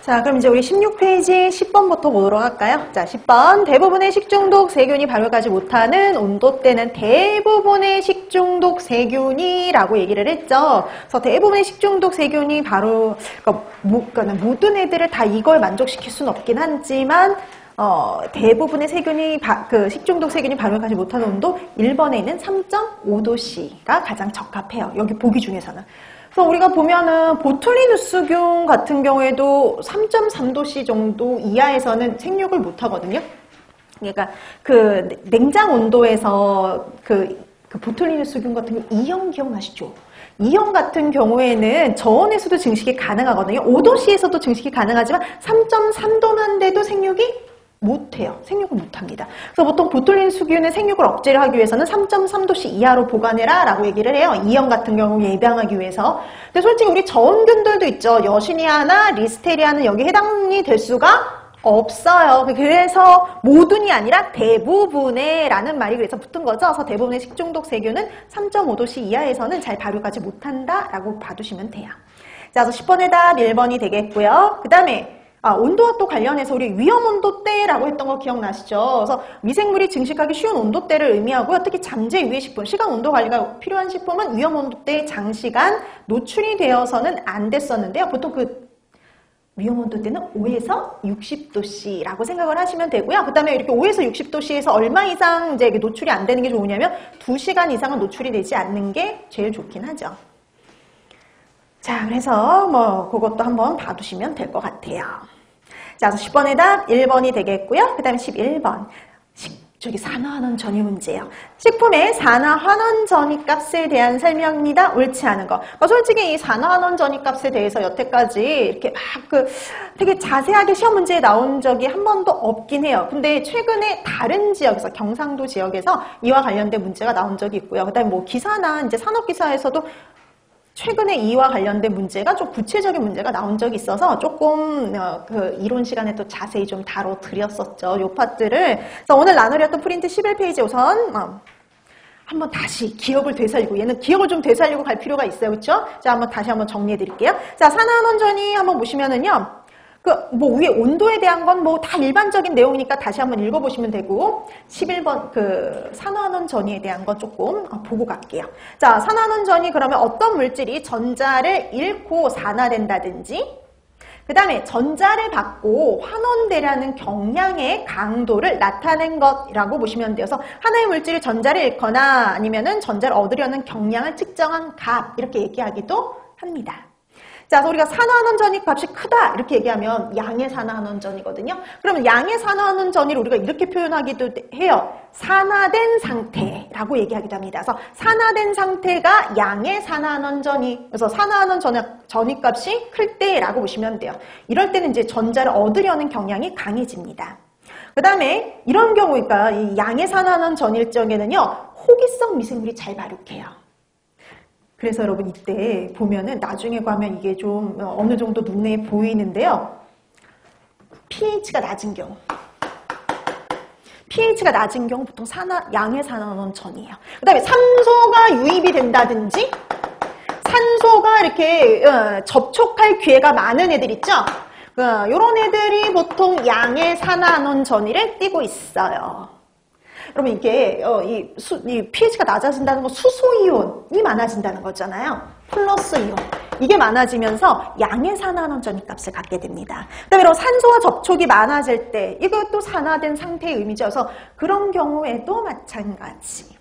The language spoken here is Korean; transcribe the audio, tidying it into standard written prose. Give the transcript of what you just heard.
자, 그럼 이제 우리 16페이지 10번부터 보도록 할까요? 자, 10번. 대부분의 식중독 세균이 발효하지 못하는 온도대는 대부분의 식중독 세균이라고 얘기를 했죠. 그래서 대부분의 식중독 세균이 바로, 그러니까 모든 애들을 다 이걸 만족시킬 수는 없긴 하지만, 대부분의 세균이, 식중독 세균이 발효하지 못하는 온도 1번에 있는 3.5도씨가 가장 적합해요. 여기 보기 중에서는. 그래서 우리가 보면은 보툴리누스균 같은 경우에도 3.3도씨 정도 이하에서는 생육을 못 하거든요. 그러니까 그 냉장 온도에서 그 보툴리누스균 같은 경우 2형 기억나시죠? 2형 같은 경우에는 저온에서도 증식이 가능하거든요. 5도씨에서도 증식이 가능하지만 3.3도만 돼도 생육이 못해요. 생육을 못합니다. 그래서 보통 보툴리누스균의 생육을 억제를 하기 위해서는 3.3도씨 이하로 보관해라 라고 얘기를 해요. 2형 같은 경우 예방하기 위해서. 근데 솔직히 우리 저온균들도 있죠. 여시니아나 리스테리아는 여기 해당이 될 수가 없어요. 그래서 모든이 아니라 대부분의 라는 말이 그래서 붙은 거죠. 그래서 대부분의 식중독 세균은 3.5도씨 이하에서는 잘 발효하지 못한다 라고 봐두시면 돼요. 자, 그래서 10번의 답 1번이 되겠고요. 그 다음에 온도와 또 관련해서 우리 위험온도대라고 했던 거 기억나시죠? 그래서 미생물이 증식하기 쉬운 온도대를 의미하고요. 특히 잠재 유해 식품, 시간 온도 관리가 필요한 식품은 위험온도대에 장시간 노출이 되어서는 안 됐었는데요. 보통 그 위험온도대는 5에서 60도씨라고 생각을 하시면 되고요. 그 다음에 이렇게 5에서 60도씨에서 얼마 이상 이제 노출이 안 되는 게 좋으냐면 2시간 이상은 노출이 되지 않는 게 제일 좋긴 하죠. 자, 그래서 뭐 그것도 한번 봐두시면 될 것 같아요. 자, 그래서 10번의 답 1번이 되겠고요. 그 다음에 11번. 저기 산화환원 전이 문제예요. 식품의 산화환원 전이값에 대한 설명입니다. 옳지 않은 거. 솔직히 이 산화환원 전이값에 대해서 여태까지 이렇게 막 되게 자세하게 시험 문제에 나온 적이 한 번도 없긴 해요. 근데 최근에 다른 지역에서 경상도 지역에서 이와 관련된 문제가 나온 적이 있고요. 그다음에 뭐 기사나 이제 산업기사에서도 최근에 이와 관련된 문제가 좀 구체적인 문제가 나온 적이 있어서 조금 그 이론 시간에 또 자세히 좀 다뤄드렸었죠. 요 파트를. 그래서 오늘 나누렸던 프린트 11페이지 우선 한번 다시 기억을 되살리고, 얘는 기억을 좀 되살리고 갈 필요가 있어요. 그렇죠? 자, 한번 다시 한번 정리해 드릴게요. 자, 산화환원 전이 한번 보시면은요. 뭐 위에 온도에 대한 건 뭐 다 일반적인 내용이니까 다시 한번 읽어보시면 되고 11번 산화환원 전이에 대한 건 조금 보고 갈게요. 자, 산화환원 전이 그러면 어떤 물질이 전자를 잃고 산화된다든지 그 다음에 전자를 받고 환원되라는 경량의 강도를 나타낸 것이라고 보시면 돼요. 그래서 하나의 물질이 전자를 잃거나 아니면은 전자를 얻으려는 경량을 측정한 값 이렇게 얘기하기도 합니다. 자, 그래서 우리가 산화환원 전이 값이 크다 이렇게 얘기하면 양의 산화환원 전이거든요. 그러면 양의 산화환원 전이를 우리가 이렇게 표현하기도 해요. 산화된 상태라고 얘기하기도 합니다. 그래서 산화된 상태가 양의 산화환원 전이, 그래서 산화환원 전이 값이 클 때라고 보시면 돼요. 이럴 때는 이제 전자를 얻으려는 경향이 강해집니다. 그 다음에 이런 경우니까 이 양의 산화환원 전일 적에는요, 호기성 미생물이 잘 발육해요. 그래서 여러분 이때 보면은 나중에 가면 이게 좀 어느 정도 눈에 보이는데요. pH가 낮은 경우. pH가 낮은 경우 보통 양의 산화환원 전이에요. 그 다음에 산소가 유입이 된다든지 산소가 이렇게 접촉할 기회가 많은 애들 있죠? 이런 애들이 보통 양의 산화환원 전이를 띠고 있어요. 여러분 이게 이 pH가 낮아진다는 건 수소이온이 많아진다는 거잖아요. 플러스 이온. 이게 많아지면서 양의 산화환원 전이값을 갖게 됩니다. 그다음에 산소와 접촉이 많아질 때 이것도 산화된 상태의 의미죠. 그래서 그런 경우에도 마찬가지.